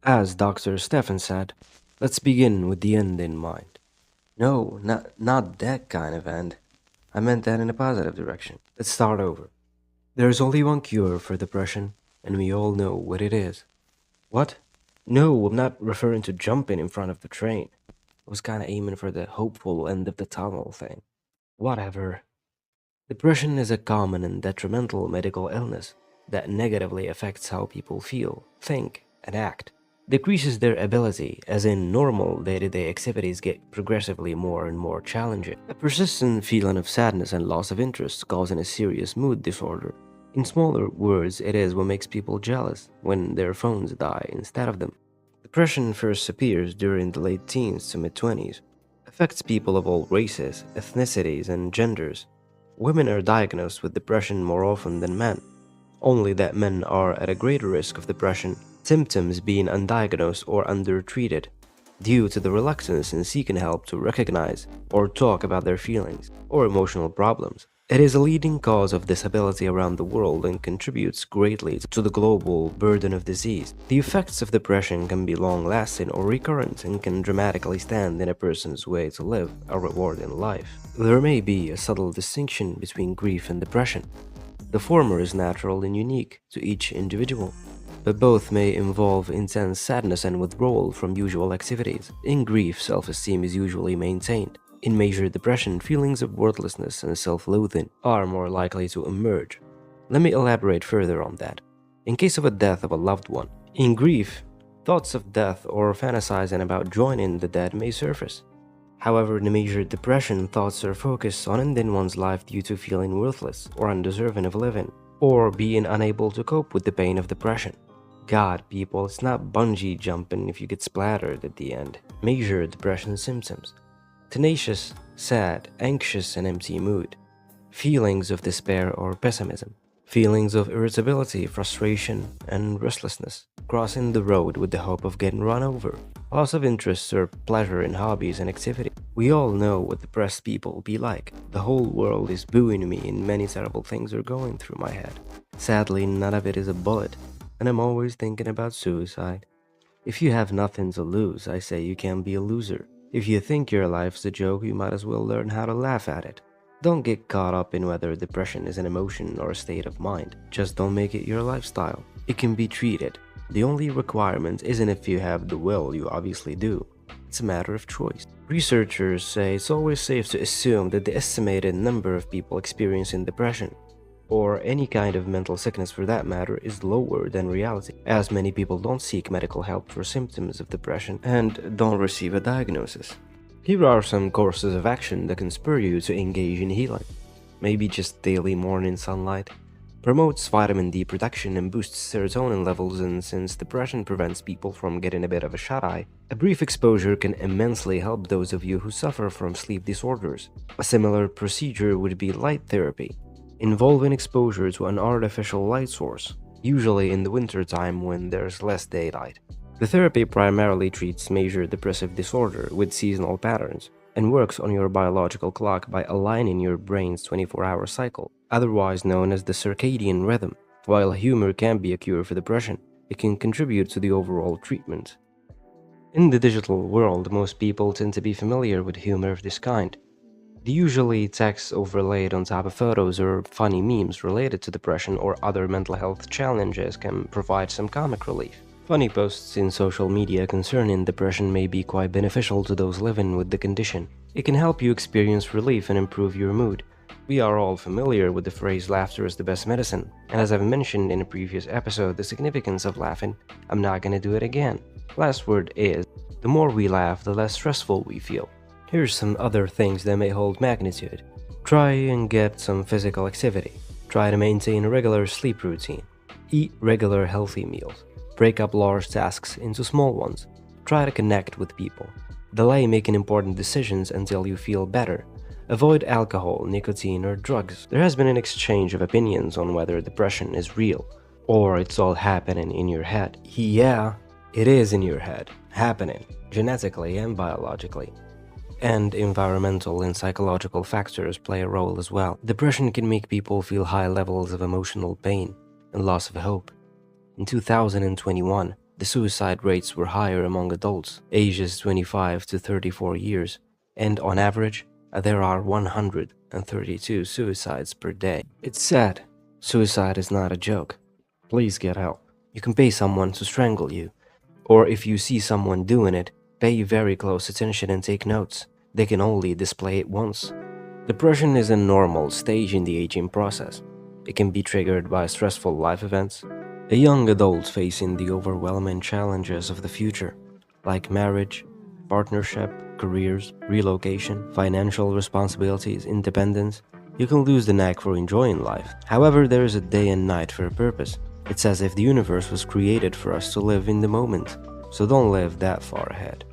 As Dr. Stefan said, let's begin with the end in mind. No, not that kind of end. I meant that in a positive direction. Let's start over. There's only one cure for depression, and we all know what it is. What? No, I'm not referring to jumping in front of the train. I was kinda aiming for the hopeful end of the tunnel thing. Whatever. Depression is a common and detrimental medical illness that negatively affects how people feel, think, and act. Decreases their ability, as in normal day-to-day activities get progressively more and more challenging. A persistent feeling of sadness and loss of interest causing a serious mood disorder. In smaller words, it is what makes people jealous when their phones die instead of them. Depression first appears during the late teens to mid-20s, affects people of all races, ethnicities, and genders. Women are diagnosed with depression more often than men, only that men are at a greater risk of depression, symptoms being undiagnosed or undertreated, due to the reluctance in seeking help to recognize or talk about their feelings or emotional problems. It is a leading cause of disability around the world and contributes greatly to the global burden of disease. The effects of depression can be long-lasting or recurrent and can dramatically stand in a person's way to live a rewarding life. There may be a subtle distinction between grief and depression. The former is natural and unique to each individual, but both may involve intense sadness and withdrawal from usual activities. In grief, self-esteem is usually maintained. In major depression, feelings of worthlessness and self-loathing are more likely to emerge. Let me elaborate further on that. In case of a death of a loved one, in grief, thoughts of death or fantasizing about joining the dead may surface. However, in a major depression, thoughts are focused on ending one's life due to feeling worthless or undeserving of living, or being unable to cope with the pain of depression. God, people, it's not bungee jumping if you get splattered at the end. Major depression symptoms: tenacious, sad, anxious, and empty mood, feelings of despair or pessimism, feelings of irritability, frustration, and restlessness, crossing the road with the hope of getting run over, loss of interest or pleasure in hobbies and activities. We all know what depressed people be like. The whole world is booing me and many terrible things are going through my head. Sadly, none of it is a bullet, and I'm always thinking about suicide. If you have nothing to lose, I say you can be a loser. If you think your life's a joke, you might as well learn how to laugh at it. Don't get caught up in whether depression is an emotion or a state of mind. Just don't make it your lifestyle. It can be treated. The only requirement isn't if you have the will, you obviously do. It's a matter of choice. Researchers say it's always safe to assume that the estimated number of people experiencing depression, or any kind of mental sickness for that matter, is lower than reality, as many people don't seek medical help for symptoms of depression and don't receive a diagnosis. Here are some courses of action that can spur you to engage in healing. Maybe just daily morning sunlight. Promotes vitamin D production and boosts serotonin levels, and since depression prevents people from getting a bit of a shut-eye, a brief exposure can immensely help those of you who suffer from sleep disorders. A similar procedure would be light therapy, involving exposure to an artificial light source, usually in the wintertime when there's less daylight. The therapy primarily treats major depressive disorder with seasonal patterns and works on your biological clock by aligning your brain's 24-hour cycle, otherwise known as the circadian rhythm. While humor can be a cure for depression, it can contribute to the overall treatment. In the digital world, most people tend to be familiar with humor of this kind. Usually text overlaid on top of photos or funny memes related to depression or other mental health challenges can provide some comic relief. Funny posts in social media concerning depression may be quite beneficial to those living with the condition. It can help you experience relief and improve your mood. We are all familiar with the phrase laughter is the best medicine, and as I've mentioned in a previous episode the significance of laughing, I'm not gonna do it again. Last word is, the more we laugh, the less stressful we feel. Here's some other things that may hold magnitude. Try and get some physical activity. Try to maintain a regular sleep routine. Eat regular healthy meals. Break up large tasks into small ones. Try to connect with people. Delay making important decisions until you feel better. Avoid alcohol, nicotine, or drugs. There has been an exchange of opinions on whether depression is real, or it's all happening in your head. Yeah, it is in your head, happening, genetically and biologically. And environmental and psychological factors play a role as well. Depression can make people feel high levels of emotional pain and loss of hope. In 2021, The suicide rates were higher among adults, ages 25 to 34 years, and on average, there are 132 suicides per day. It's sad. Suicide is not a joke. Please get help. You can pay someone to strangle you. Or if you see someone doing it, pay very close attention and take notes. They can only display it once. Depression is a normal stage in the aging process. It can be triggered by stressful life events. A young adult facing the overwhelming challenges of the future, like marriage, partnership, careers, relocation, financial responsibilities, independence, you can lose the knack for enjoying life. However, there is a day and night for a purpose. It's as if the universe was created for us to live in the moment, so don't live that far ahead.